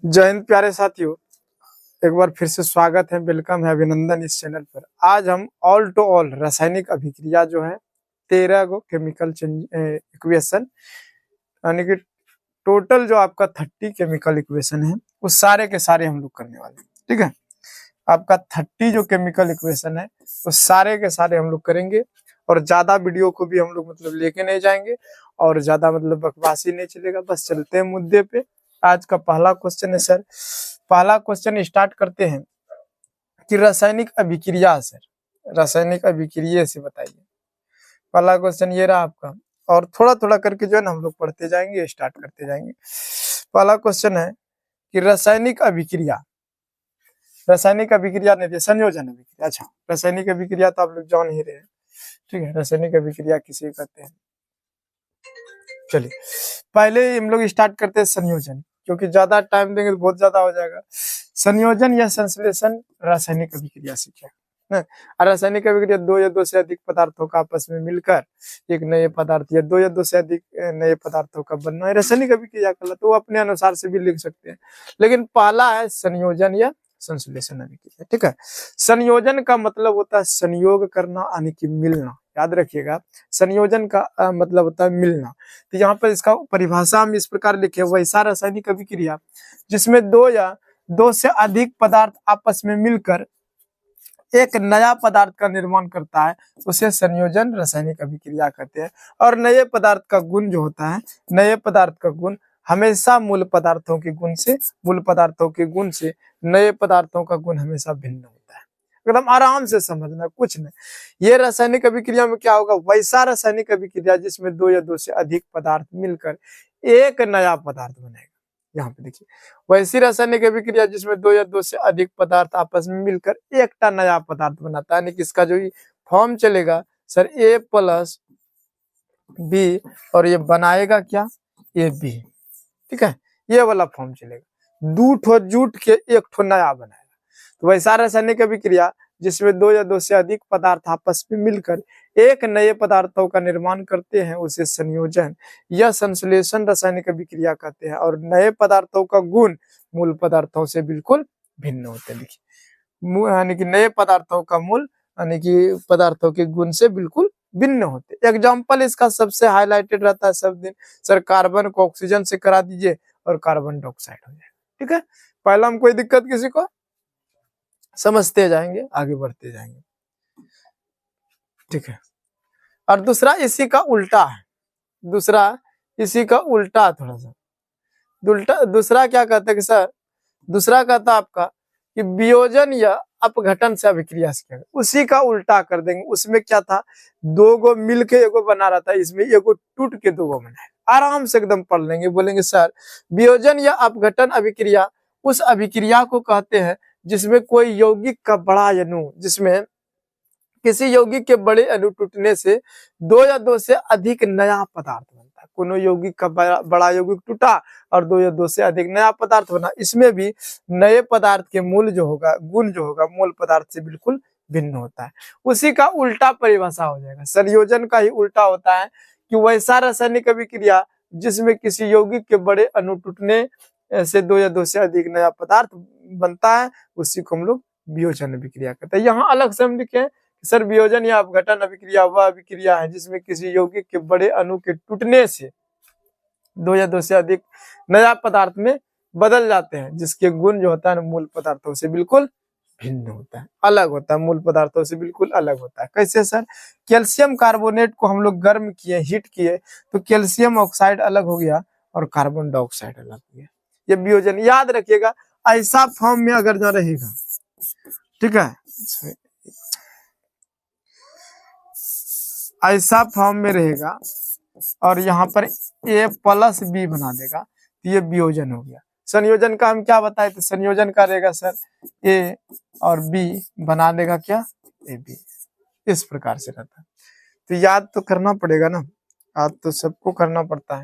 जय हिंद प्यारे साथियों, एक बार फिर से स्वागत है, वेलकम है, अभिनंदन इस चैनल पर। आज हम ऑल टू ऑल रासायनिक अभिक्रिया जो है 13 गो केमिकल इक्वेशन यानी कि टोटल जो आपका 30 केमिकल इक्वेशन है वो सारे के सारे हम लोग करने वाले हैं। ठीक है, आपका 30 जो केमिकल इक्वेशन है वो सारे के सारे हम लोग करेंगे और ज्यादा वीडियो को भी हम लोग मतलब लेके नहीं जाएंगे और ज्यादा मतलब बकवासी नहीं चलेगा। बस चलते हैं मुद्दे पे। आज का पहला क्वेश्चन है सर, पहला क्वेश्चन स्टार्ट करते हैं कि रासायनिक अभिक्रिया सर, रासायनिक अभिक्रिया से बताइए। पहला क्वेश्चन ये रहा आपका और थोड़ा थोड़ा करके जो है ना हम लोग पढ़ते जाएंगे, स्टार्ट करते जाएंगे। पहला क्वेश्चन है कि रासायनिक अभिक्रिया, रासायनिक अभिक्रिया नहीं थे, संयोजन अभिक्रिया। अच्छा, रासायनिक अभिक्रिया तो आप लोग जान ही रहे हैं। ठीक है, रासायनिक अभिक्रिया किसे कहते हैं। चलिए पहले हम लोग स्टार्ट करते हैं संयोजन, क्योंकि ज्यादा टाइम देंगे तो बहुत ज्यादा हो जाएगा। संयोजन या संश्लेषण रासायनिक अभिक्रिया से क्या है। रासायनिक अभिक्रिया दो या दो से अधिक पदार्थों का आपस में मिलकर एक नए पदार्थ या दो या दो से अधिक नए पदार्थों का बनना है रासायनिक अभिक्रिया कहलाता है। वो अपने अनुसार से भी लिख सकते हैं, लेकिन पहला है संयोजन या संश्लेषण अभिक्रिया। ठीक है, संयोजन का मतलब होता है संयोग करना यानी कि मिलना। याद रखिएगा, संयोजन का मतलब होता है मिलना। तो यहाँ पर इसका परिभाषा हम इस प्रकार लिखे, वैसा रासायनिक अभिक्रिया जिसमें दो या दो से अधिक पदार्थ आपस में मिलकर एक नया पदार्थ का निर्माण करता है, उसे संयोजन रासायनिक अभिक्रिया कहते हैं। और नए पदार्थ का गुण जो होता है, नए पदार्थ का गुण हमेशा मूल पदार्थों के गुण से, मूल पदार्थों के गुण से नए पदार्थों का गुण हमेशा भिन्न होता है। एकदम आराम से समझना, कुछ नहीं। ये रासायनिक अभिक्रिया में क्या होगा, वैसा रासायनिक अभिक्रिया जिसमें दो या दो से अधिक पदार्थ मिलकर एक नया पदार्थ बनेगा। यहाँ पे देखिए, वैसी रासायनिक अभिक्रिया जिसमें दो या दो से अधिक पदार्थ आपस में मिलकर एक नया पदार्थ बनाता है। यानी कि इसका जो फॉर्म चलेगा सर ए प्लस बी, और ये बनाएगा क्या, ए बी। ठीक है, ये वाला फॉर्म चलेगा, दो ठो जुट के एक ठो नया बनाएगा। तो वैसा रासायनिक अभिक्रिया जिसमें दो या दो से अधिक पदार्थ आपस में मिलकर एक नए पदार्थों का निर्माण करते हैं, उसे संयोजन या संश्लेषण रासायनिक अभिक्रिया कहते हैं। और नए पदार्थों का गुण मूल पदार्थों से बिल्कुल भिन्न होते हैं। देखिए, यानी कि नए पदार्थों का मूल यानी कि पदार्थों के गुण से बिल्कुल भिन्न होते। एग्जाम्पल इसका सबसे हाईलाइटेड रहता है सब दिन, सर कार्बन को ऑक्सीजन से करा दीजिए और कार्बन डाइऑक्साइड हो जाए। ठीक है, पहला में कोई दिक्कत किसी को, समझते जाएंगे, आगे बढ़ते जाएंगे। ठीक है, और दूसरा इसी का उल्टा है, दूसरा इसी का उल्टा, थोड़ा सा दूसरा क्या कहता है कि सर, दूसरा कहता है आपका कि वियोजन या अपघटन से अभिक्रिया से क्या, उसी का उल्टा कर देंगे। उसमें क्या था, दो गो मिलके एगो बना रहा था, इसमें एगो टूट के दो गो बना है। आराम से एकदम पढ़ लेंगे। बोलेंगे सर वियोजन या अपघटन अभिक्रिया उस अभिक्रिया को कहते हैं जिसमें कोई यौगिक का बड़ा अणु, जिसमें किसी यौगिक के बड़े अणु टूटने से दो या दो से अधिक नया पदार्थ बनता है। कोनो यौगिक का बड़ा यौगिक टूटा और दो या दो से अधिक नया पदार्थ बना, इसमें भी नए पदार्थ के मूल जो होगा, गुण जो होगा, मूल पदार्थ से बिल्कुल भिन्न होता है। उसी का उल्टा परिभाषा हो जाएगा। संयोजन का ही उल्टा होता है कि वैसा रासायनिक अभिक्रिया जिसमें किसी यौगिक के बड़े अणु टूटने से दो या दो से अधिक नया पदार्थ बनता है, उसी को हम लोग वियोजन अभिक्रिया कहते हैं। यहाँ अलग से हम लिखे सर वियोजन या अपघटन अभिक्रिया वह अभिक्रिया है जिसमें किसी यौगिक के बड़े अणु के टूटने से दो या दो से अधिक नया पदार्थ में बदल जाते हैं, जिसके गुण जो होता है मूल पदार्थों से बिल्कुल भिन्न होता है, अलग होता है, मूल पदार्थों से बिल्कुल अलग होता है। कैसे सर, कैल्शियम कार्बोनेट को हम लोग गर्म किए, हीट किए, तो कैल्शियम ऑक्साइड अलग हो गया और कार्बन डाइऑक्साइड अलग हो गया। ये वियोजन, याद रखिएगा। ऐसा फॉर्म में अगर ना रहेगा, ठीक है, ऐसा फॉर्म में रहेगा और यहाँ पर ए प्लस बी बना देगा, तो ये वियोजन हो गया। संयोजन का हम क्या बताए थे, संयोजन का रहेगा सर ए और बी बना देगा क्या, ए बी। इस प्रकार से रहता है। तो याद तो करना पड़ेगा ना, याद तो सबको करना पड़ता है,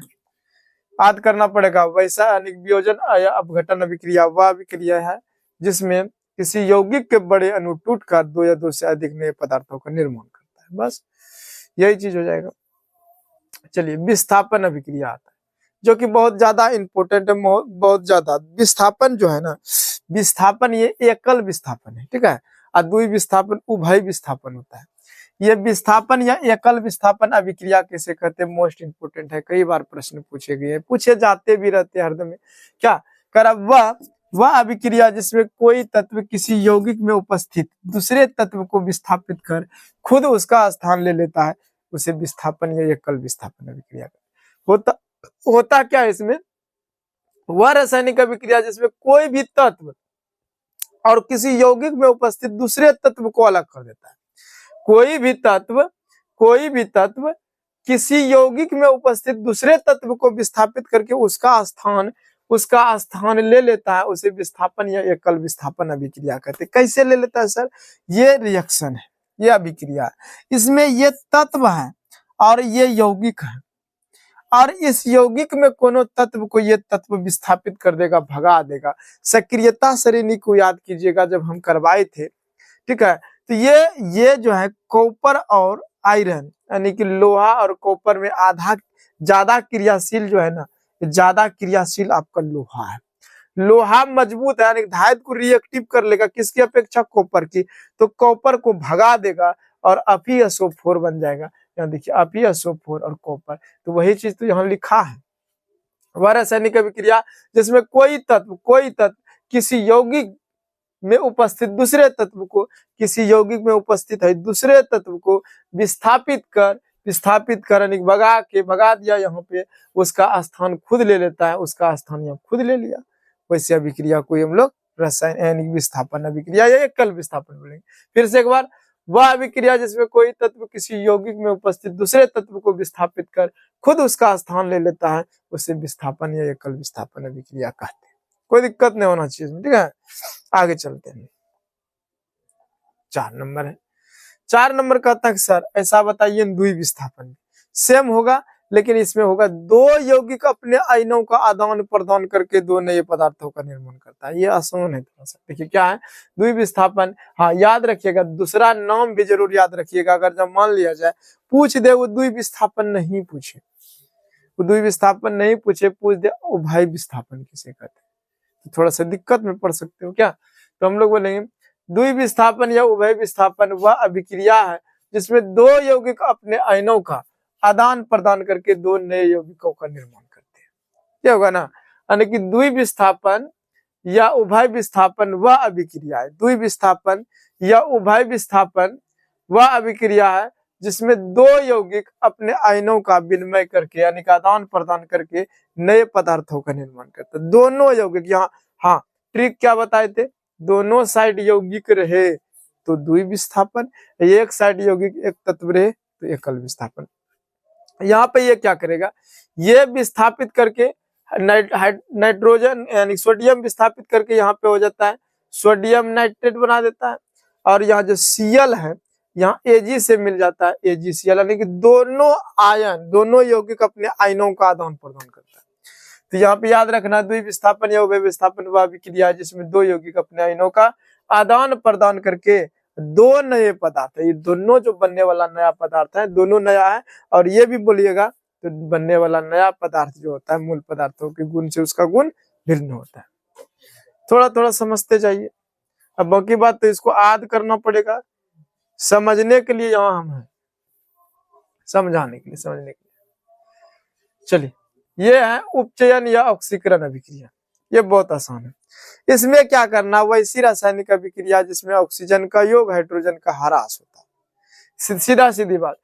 याद करना पड़ेगा। वैसा यानी वियोजन या अपघटन अभिक्रिया वह अभिक्रिया है जिसमें किसी यौगिक के बड़े अणु टूटकर दो या दो से अधिक नए पदार्थों का निर्माण करता है। बस यही चीज हो जाएगा। चलिए, विस्थापन अभिक्रिया आता है। जो कि बहुत ज्यादा इंपॉर्टेंट है, बहुत ज्यादा। विस्थापन जो है ना, विस्थापन ये एकल विस्थापन है, ठीक है, और द्वि विस्थापन उभय विस्थापन होता है। ये विस्थापन या एकल विस्थापन अभिक्रिया किसे कहते हैं, मोस्ट इंपोर्टेंट है, कई बार प्रश्न पूछे गए हैं, पूछे जाते भी रहते हैं हरदम। क्या कर, वह अभिक्रिया जिसमें कोई तत्व किसी यौगिक में उपस्थित दूसरे तत्व को विस्थापित कर खुद उसका स्थान ले लेता है, उसे विस्थापन या एकल विस्थापन अभिक्रिया होता क्या है इसमें, वह रासायनिक अभिक्रिया जिसमें कोई भी तत्व और किसी यौगिक में उपस्थित दूसरे तत्व को अलग कर देता है। कोई भी तत्व किसी यौगिक में उपस्थित दूसरे तत्व को विस्थापित करके उसका स्थान ले लेता है, उसे विस्थापन या एकल विस्थापन अभिक्रिया कहते हैं। कैसे ले लेता है सर, ये रिएक्शन है, ये अभिक्रिया है, इसमें ये तत्व है और ये यौगिक है, और इस यौगिक में कोनो तत्व को ये तत्व विस्थापित कर देगा, भगा देगा। सक्रियता श्रेणी को याद कीजिएगा जब हम करवाए थे, ठीक है। तो ये जो है कॉपर और आयरन, यानी कि लोहा और कॉपर में आधा ज्यादा क्रियाशील जो है ना, ज्यादा क्रियाशील आपका लोहा है। लोहा मजबूत है, यानी धातु को रिएक्टिव कर लेगा, किसकी अपेक्षा, कॉपर की, तो कॉपर को भगा देगा और Fe4 बन जाएगा। यहाँ देखिए Fe4 और कॉपर, तो वही चीज तो यहाँ लिखा है। वह रासायनिक अभिक्रिया जिसमें कोई तत्व किसी यौगिक में उपस्थित दूसरे तत्व को, किसी यौगिक में उपस्थित है दूसरे तत्व को विस्थापित कर भगा दिया, यहाँ पे उसका स्थान खुद ले लेता है, उसका स्थान यहाँ खुद ले लिया। वैसे अभिक्रिया को हम लोग रासायनिक विस्थापन अभिक्रिया या एकल विस्थापन बोलेंगे। फिर से एक बार, वह अभिक्रिया जिसमें कोई तत्व किसी यौगिक में उपस्थित दूसरे तत्व को विस्थापित कर खुद उसका स्थान ले लेता है, उसे विस्थापन या एकल विस्थापन अभिक्रिया कहते हैं। कोई दिक्कत नहीं होना चाहिए इसमें, ठीक है। आगे चलते हैं, 4 नंबर है। 4 नंबर कहता है सर ऐसा बताइए, द्वि विस्थापन सेम होगा, लेकिन इसमें होगा दो यौगिक अपने आयनों का आदान प्रदान करके दो नए पदार्थों का निर्माण करता है। ये आसान है थोड़ा सा, देखिए क्या है द्वि विस्थापन। हाँ याद रखिएगा, दूसरा नाम भी जरूर याद रखिएगा। अगर जब मान लिया जाए पूछ दे वो द्वि विस्थापन नहीं पूछे, वो द्वि विस्थापन नहीं पूछे, पूछ दे उभय विस्थापन किसे कहते हैं, तो थोड़ा सा दिक्कत में पड़ सकते हो क्या। तो हम लोग बोलेंगे द्वि विस्थापन या उभय विस्थापन वह अभिक्रिया है जिसमें दो यौगिक अपने आयनों का आदान प्रदान करके दो नए यौगिकों का निर्माण करते हैं। क्या होगा ना, यानी कि द्वि विस्थापन या उभय विस्थापन वह अभिक्रिया है, द्वि विस्थापन या उभय विस्थापन वह अभिक्रिया है जिसमें दो यौगिक अपने आयनों का विनिमय करके, यानी कि आदान प्रदान करके नए पदार्थों का निर्माण करते हैं। दोनों यौगिक, यहाँ हाँ ट्रिक क्या बताए थे, दोनों साइड यौगिक रहे तो द्वि विस्थापन, एक साइड यौगिक एक तत्व रहे तो एकल विस्थापन। यहाँ पे ये क्या करेगा, ये विस्थापित करके नाइट्रोजन यानी सोडियम विस्थापित करके यहाँ पे हो जाता है सोडियम नाइट्रेट बना देता है, और यहाँ जो Cl है यहाँ Ag से मिल जाता है AgCl, यानी कि दोनों आयन, दोनों यौगिक अपने आयनों का आदान प्रदान करता है। तो यहाँ पे याद रखना द्वि विस्थापन या उभय विस्थापन वह अभिक्रिया जिसमें दो यौगिक अपने आयनों का आदान प्रदान करके दो नए पदार्थ है, ये दोनों जो बनने वाला नया पदार्थ है दोनों नया है, और ये भी बोलिएगा तो बनने वाला नया पदार्थ जो होता है मूल पदार्थों के गुण से उसका गुण भिन्न होता है। थोड़ा थोड़ा समझते जाइए, अब बाकी बात तो इसको याद करना पड़ेगा, समझने के लिए यहाँ हम हैं, समझाने के लिए, समझने के लिए। चलिए ये है उपचयन या ऑक्सीकरण अभिक्रिया, ये बहुत आसान है। इसमें क्या करना, वैसी रासायनिक अभिक्रिया जिसमें ऑक्सीजन का योग हाइड्रोजन का ह्रास होता है। सीधा सीधी बात,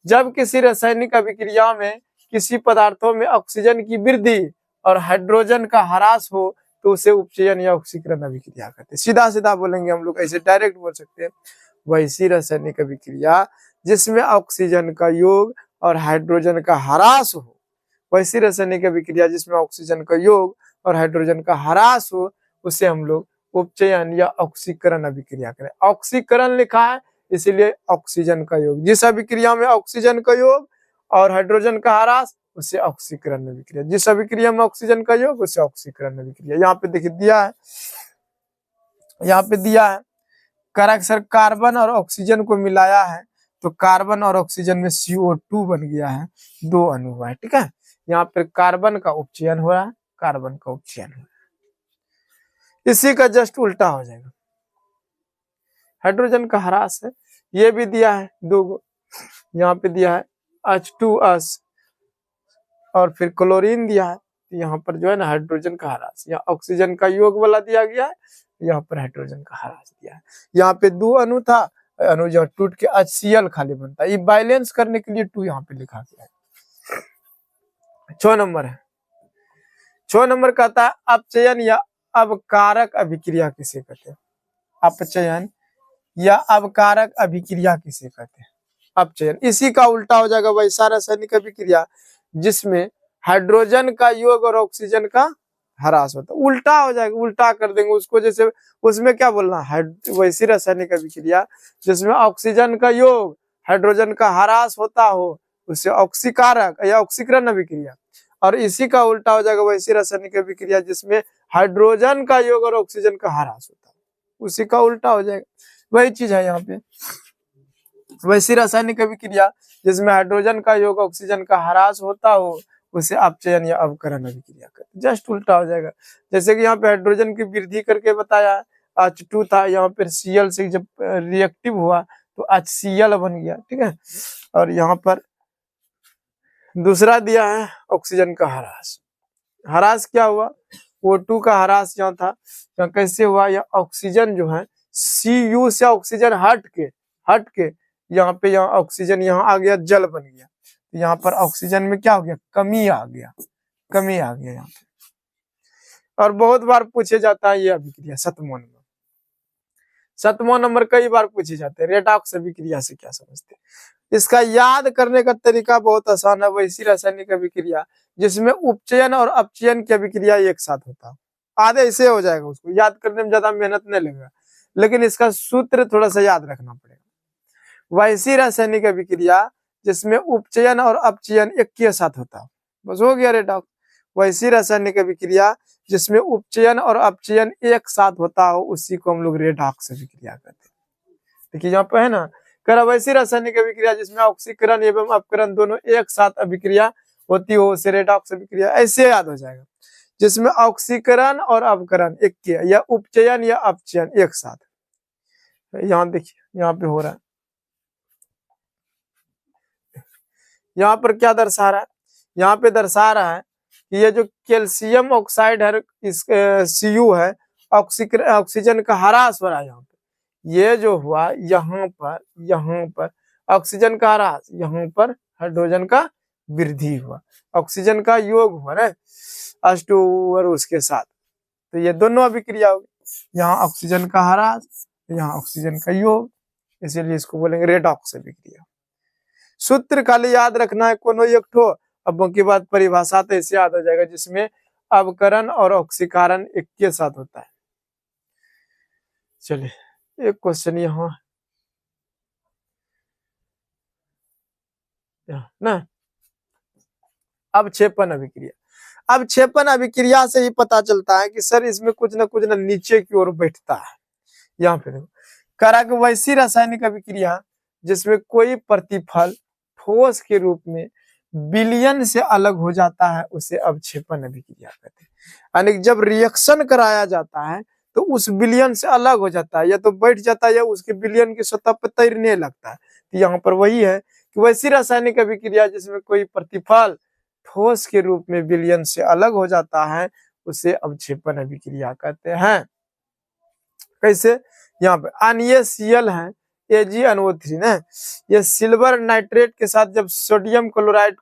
जब किसी रासायनिक अभिक्रिया में किसी पदार्थों में ऑक्सीजन की वृद्धि और हाइड्रोजन का ह्रास हो तो उसे उपचयन या ऑक्सीकरण अभिक्रिया कहते हैं। सीधा सीधा बोलेंगे हम लोग, ऐसे डायरेक्ट बोल सकते हैं, वैसी रासायनिक अभिक्रिया जिसमें ऑक्सीजन का योग और हाइड्रोजन का ह्रास हो, वैसी रासायनिक अभिक्रिया जिसमें ऑक्सीजन का योग और हाइड्रोजन का ह्रास हो, उसे हम लोग उपचयन या ऑक्सीकरण अभिक्रिया करें। ऑक्सीकरण लिखा है इसीलिए ऑक्सीजन का योग, जिस अभिक्रिया में ऑक्सीजन का योग और हाइड्रोजन का ह्रास उसे ऑक्सीकरण अभिक्रिया, जिस अभिक्रिया में ऑक्सीजन का योग उसे ऑक्सीकरण अभिक्रिया। यहाँ पे देखिए दिया है, यहाँ पे दिया है सर कार्बन और ऑक्सीजन को मिलाया है तो कार्बन और ऑक्सीजन में CO2 बन गया है, दो अणु है, ठीक है। यहाँ पर कार्बन का उपचयन हो रहा है, कार्बन का उपचयन हो रहा है। इसी का जस्ट उल्टा हो जाएगा, हाइड्रोजन का ह्रास है, ये भी दिया है 2 गो, यहाँ पे दिया है H2S और फिर क्लोरीन दिया है, यहाँ पर जो है ना हाइड्रोजन का ह्रास, यहाँ ऑक्सीजन का योग वाला दिया गया है, यहाँ पर हाइड्रोजन का ह्रास दिया है। यहाँ पे 2 अणु था, अणु जो टूट के HCl खाली बनता है, ये बैलेंस करने के लिए 2 यहाँ पे लिखा गया है। 6 नंबर है, 6 नंबर कहता है अपचयन या अवकारक अभिक्रिया किसे कहते हैं? अपचयन या अवकारक अभिक्रिया किसे कहते हैं? अपचयन, इसी का उल्टा हो जाएगा वैसा रासायनिक अभिक्रिया जिसमें हाइड्रोजन का योग और ऑक्सीजन का ह्रास होता है, उल्टा हो जाएगा, उल्टा कर देंगे उसको। जैसे उसमें क्या बोलना है, वैसी रासायनिक अभिक्रिया जिसमें ऑक्सीजन का योग हाइड्रोजन का ह्रास होता हो, उससे ऑक्सीकारक या ऑक्सीकरण अभिक्रिया। और इसी का उल्टा हो जाएगा वैसी रासायनिक अभिक्रिया जिसमें हाइड्रोजन का योग और ऑक्सीजन का ह्रास होता है, उसी का उल्टा हो जाएगा। वही चीज है यहाँ पे, वैसी रासायनिक अभिक्रिया जिसमें हाइड्रोजन का योग ऑक्सीजन का ह्रास होता हो उसे अपचयन या अवकरण अभिक्रिया कहते हैं, जस्ट उल्टा हो जाएगा। जैसे कि यहाँ पे हाइड्रोजन की वृद्धि करके बताया, H2 था, यहाँ पर Cl से जब रिएक्टिव हुआ तो HCl बन गया, ठीक है। और यहाँ पर दूसरा दिया है ऑक्सीजन का ह्रास, ह्रास क्या हुआ, O2 का ह्रास यहाँ था, यहाँ कैसे हुआ, या ऑक्सीजन जो है Cu से ऑक्सीजन हट के यहाँ पे, यहाँ ऑक्सीजन यहाँ आ गया, जल बन गया, तो यहाँ पर ऑक्सीजन में क्या हो गया, कमी आ गया यहाँ पे। और बहुत बार पूछे जाता है ये अभिक्रिया, 7वां नंबर कई बार पूछे जाते हैं, रेडॉक्स अभिक्रिया से क्या समझते हैं? इसका याद करने का तरीका बहुत आसान है, वैसी रासायनिक अभिक्रिया जिसमें उपचयन और अपचयन की अभिक्रिया एक साथ होता है, आधे ऐसे हो जाएगा, उसको याद करने में ज्यादा मेहनत नहीं लगेगा, लेकिन इसका सूत्र थोड़ा सा याद रखना पड़ेगा। वैसी रासायनिक अभिक्रिया जिसमें उपचयन और अपचयन एक के साथ होता है, बस हो गया रेडॉक्स। वैसी रासायनिक अभिक्रिया जिसमें उपचयन और अपचयन एक साथ होता हो उसी को हम लोग रेडॉक्स अभिक्रिया कहते हैं। देखिए यहाँ पे है ना, कह वैसी रासायनिक अभिक्रिया जिसमें ऑक्सीकरण एवं अपकरण दोनों एक साथ अभिक्रिया होती हो उसे रेडॉक्स अभिक्रिया, ऐसे याद हो जाएगा, जिसमें ऑक्सीकरण और अपकरण एक के, या उपचयन या अपचयन एक साथ। यहाँ देखिए यहाँ पे हो रहा है, यहाँ पर क्या दर्शा रहा है, यहाँ पे दर्शा रहा है कि ये जो कैल्शियम ऑक्साइड है, इस Cu है, ऑक्सीजन का ह्रास हो रहा है यहाँ पे, ये जो हुआ यहाँ पर ऑक्सीजन का ह्रास, यहाँ पर हाइड्रोजन का वृद्धि हुआ, ऑक्सीजन का योग हुआ ना H2 और उसके साथ, तो ये दोनों अभिक्रिया होगी, यहाँ ऑक्सीजन का ह्रास, यहाँ ऑक्सीजन का योग, इसीलिए इसको बोलेंगे रेडॉक्स अभिक्रिया। सूत्र खाली याद रखना है कोनो एक ठो, अब बाकी बात परिभाषा तो ऐसे याद हो जाएगा, जिसमें अवकरण और ऑक्सीकरण एक के साथ होता है। चलिए एक क्वेश्चन यहाँ ना, अवक्षेपण अभिक्रिया। अवक्षेपण अभिक्रिया से ही पता चलता है कि सर इसमें कुछ ना नीचे की ओर बैठता है। यहाँ पे देखो करा कि वैसी रासायनिक अभिक्रिया जिसमें कोई प्रतिफल ठोस के रूप में विलयन से अलग हो जाता है उसे अवक्षेपण अभिक्रिया कहते हैं। यानी जब रिएक्शन कराया जाता है तो उस विलयन से अलग हो जाता है, या तो बैठ जाता है या उसके विलयन की सतह पर तैरने लगता है। तो यहाँ पर वही है कि वैसी रासायनिक अभिक्रिया जिसमें कोई प्रतिफल ठोस के रूप में विलयन से अलग हो जाता है उसे अवक्षेपण अभिक्रिया कहते हैं। कैसे, यहाँ पे अन्य Cl है AgNO3 ना, ये सिल्वर नाइट्रेट के साथ जब सोडियम क्लोराइड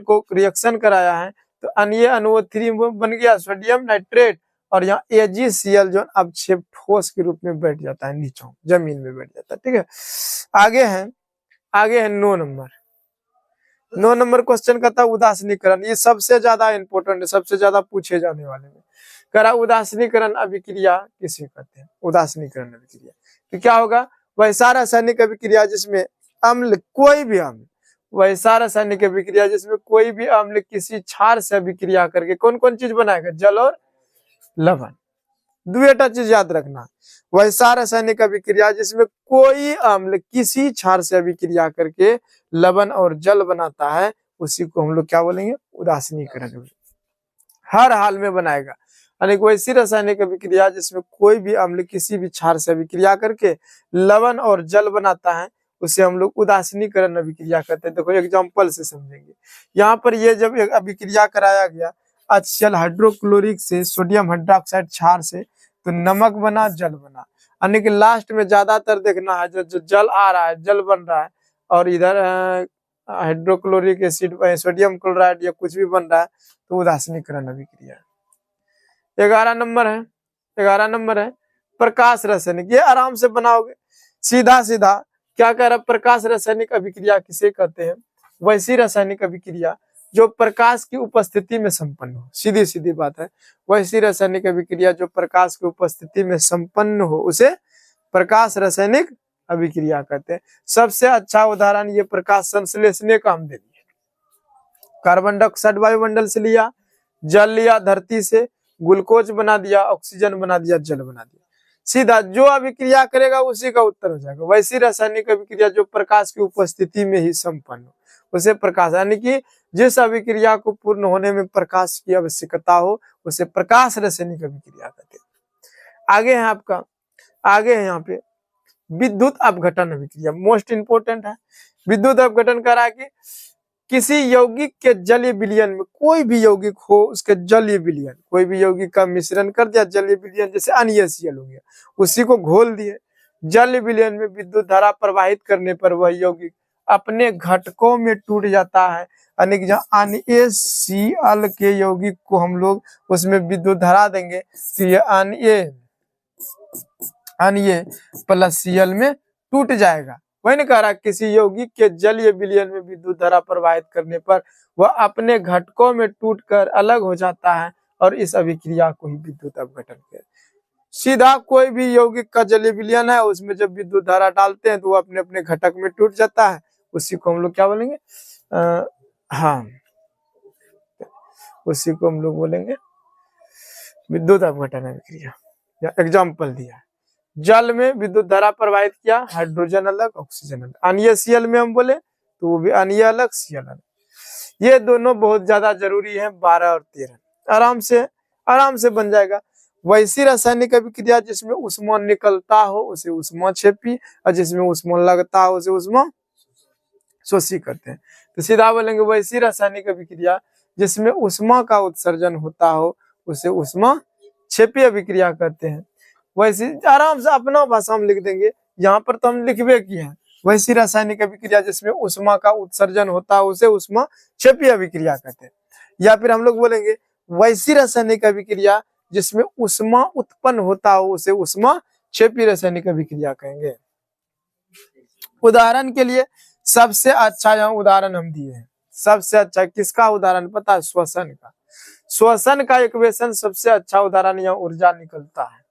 को रिएक्शन कराया है तो अन्य NO3 बन गया सोडियम नाइट्रेट, और यहाँ AgCl जो अवक्षेप ठोस के रूप में बैठ जाता है, नीचे जमीन में बैठ जाता है। ठीक है, आगे है 9 नंबर क्वेश्चन का था उदासीनीकरण। ये सबसे ज्यादा इंपॉर्टेंट है, सबसे ज्यादा पूछे जाने वाले में। करा उदासीनीकरण अभिक्रिया किसे कहते हैं? उदासीनीकरण अभिक्रिया तो क्या होगा, वैसा रासायनिक अभिक्रिया जिसमें अम्ल, कोई भी अम्ल, वैसा रासायनिक अभिक्रिया जिसमें कोई भी अम्ल किसी क्षार से अभिक्रिया करके कौन कौन चीज बनाएगा, जल और लवण। दुएटा चीज याद रखना, वैसा रासायनिक अभिक्रिया जिसमें कोई अम्ल किसी क्षार से अभिक्रिया करके लवण और जल बनाता है उसी को हम लोग क्या बोलेंगे, उदासीनीकरण। हर हाल में बनाएगा, यानी कोई ऐसी रासायनिक अभिक्रिया जिसमें कोई भी अम्ल किसी भी क्षार से अभिक्रिया करके लवण और जल बनाता है, उसे हम लोग उदासीनीकरण अभिक्रिया कहते हैं। देखो एग्जांपल से समझेंगे। यहाँ पर ये जब एक अभिक्रिया कराया गया HCl हाइड्रोक्लोरिक से सोडियम हाइड्रोक्साइड क्षार से, तो नमक बना, जल बना। यानी कि लास्ट में ज्यादातर देखना है जो जल आ रहा है, जल बन रहा है, और इधर हाइड्रोक्लोरिक एसिड सोडियम क्लोराइड या कुछ भी बन रहा है, तो उदासीनीकरण अभिक्रिया। 11 नंबर है प्रकाश रासायनिक। ये आराम से बनाओगे सीधा सीधा। क्या कह रहा है, प्रकाश रासायनिक अभिक्रिया किसे कहते हैं? वैसी रासायनिक अभिक्रिया जो प्रकाश की उपस्थिति में संपन्न हो। सीधी सीधी बात है, वैसी रासायनिक अभिक्रिया जो प्रकाश की उपस्थिति में संपन्न हो उसे प्रकाश रासायनिक अभिक्रिया कहते हैं। सबसे अच्छा उदाहरण ये प्रकाश संश्लेषण का हम दे दिए। कार्बन डाइऑक्साइड वायुमंडल से लिया, जल लिया धरती से, ग्लूकोज बना दिया, ऑक्सीजन बना दिया, जल बना दिया। सीधा जो अभिक्रिया करेगा उसी का उत्तर हो जाएगा। वैसी रासायनिक अभिक्रिया जो प्रकाश की उपस्थिति में ही संपन्न हो उसे प्रकाश, यानी कि जिस अभिक्रिया को पूर्ण होने में प्रकाश की आवश्यकता हो उसे प्रकाश रासायनिक अभिक्रिया कहते हैं। आगे है यहाँ पे विद्युत अपघटन अभिक्रिया, मोस्ट इंपोर्टेंट है। विद्युत अपघटन कह रहा है कि किसी यौगिक के जलीय विलयन में, कोई भी यौगिक हो उसके जलीय विलयन, कोई भी यौगिक का मिश्रण कर दिया जलीय विलयन, जैसे NaCl हो गया, उसी को घोल दिए, जलीय विलयन में विद्युत धारा प्रवाहित करने पर वह यौगिक अपने घटकों में टूट जाता है। यानी कि जहाँ NaCl के यौगिक को हम लोग उसमें विद्युत धारा देंगे तो ये Na प्लस Cl में टूट जाएगा। वही नहीं कह रहा, किसी यौगिक के जलीय विलयन में विद्युत धारा प्रवाहित करने पर वह अपने घटकों में टूटकर अलग हो जाता है, और इस अभिक्रिया को ही विद्युत अपघटन कहते हैं। सीधा कोई भी यौगिक का जलीय विलयन है, उसमें जब विद्युत धारा डालते हैं तो वो अपने अपने घटक में टूट जाता है, उसी को हम लोग क्या बोलेंगे, उसी को हम लोग बोलेंगे विद्युत अपघटन अभिक्रिया। एग्जाम्पल दिया, जल में विद्युत धारा प्रवाहित किया, हाइड्रोजन अलग, ऑक्सीजन अलग। NaCl में हम बोले तो वो भी Na अलग, Cl अलग। ये दोनों बहुत ज्यादा जरूरी है। 12 और 13 आराम से बन जाएगा। वैसी रासायनिक अभिक्रिया जिसमें ऊष्मा निकलता हो उसे ऊष्माक्षेपी, और जिसमें ऊष्मा लगता हो उसे ऊष्मा शोषी करते हैं। तो सीधा बोलेंगे वैसी रासायनिक अभिक्रिया जिसमें ऊष्मा का उत्सर्जन होता हो उसे ऊष्माक्षेपी अभिक्रिया कहते हैं। वैसी आराम से अपना भाषा में लिख देंगे, यहाँ पर तो हम लिखबे किए हैं। वैसी रासायनिक अभिक्रिया जिसमें ऊष्मा का उत्सर्जन होता है उसे ऊष्माक्षेपी अभिक्रिया कहते हैं। या फिर हम लोग बोलेंगे वैसी रासायनिक अभिक्रिया जिसमें ऊष्मा उत्पन्न होता हो उसे ऊष्माक्षेपी रासायनिक अभिक्रिया कहेंगे। उदाहरण के लिए सबसे अच्छा यहाँ उदाहरण हम दिए हैं। सबसे अच्छा किसका उदाहरण पता है? श्वसन का। श्वसन का इक्वेशन सबसे अच्छा उदाहरण, यहाँ ऊर्जा निकलता है।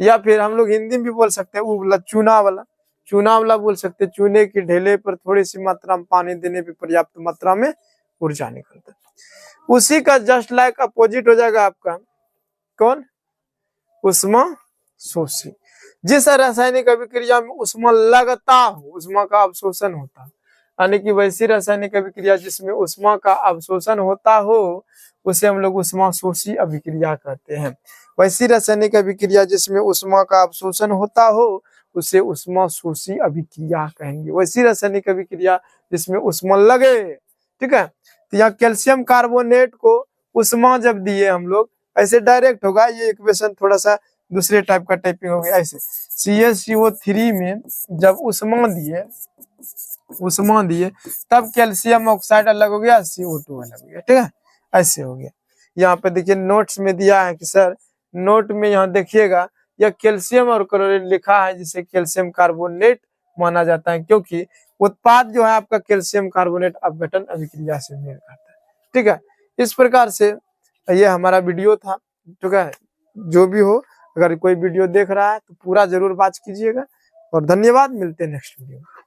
या फिर हम लोग हिंदी में भी बोल सकते हैं वो चूना वाला बोल सकते हैं। चूने की ढेले पर थोड़ी सी मात्रा में पानी देने पर पर्याप्त मात्रा में ऊर्जा निकलता है। उसी का जस्ट लाइक अपोजिट हो जाएगा आपका कौन? ऊष्मा शोषी। जिस रासायनिक अभिक्रिया में ऊष्मा लगता हो, ऊष्मा का अवशोषण होता है, यानी कि वैसी रासायनिक अभिक्रिया जिसमें ऊष्मा का अवशोषण होता हो उसे हम लोग ऊष्मा शोषी अभिक्रिया कहते हैं। वैसी रासायनिक अभिक्रिया जिसमें ऊष्मा का अवशोषण होता हो उसे ऊष्मा शोषी अभिक्रिया कहेंगे। वैसी रासायनिक अभिक्रिया जिसमें ऊष्मा लगे, ठीक है। तो यहाँ कैल्शियम कार्बोनेट को ऊष्मा जब दिए हम लोग, ऐसे डायरेक्ट होगा, ये इक्वेशन थोड़ा सा दूसरे टाइप का टाइपिंग हो गया। ऐसे CaCO3 में जब ऊष्मा दिए तब कैल्शियम ऑक्साइड अलग हो गया, CO2 अलग हो गया, ठीक है। ऐसे हो गया। यहाँ पे देखिए नोट्स में दिया है कि सर नोट में यहाँ देखिएगा यह कैल्शियम और क्लोरीन लिखा है जिसे कैल्शियम कार्बोनेट माना जाता है, क्योंकि उत्पाद जो है आपका कैल्शियम कार्बोनेट अपघटन अभिक्रिया से मेल खाता है, ठीक है। इस प्रकार से ये हमारा वीडियो था, ठीक है। जो भी हो, अगर कोई वीडियो देख रहा है तो पूरा जरूर वॉच कीजिएगा, और धन्यवाद। मिलते हैं नेक्स्ट वीडियो में।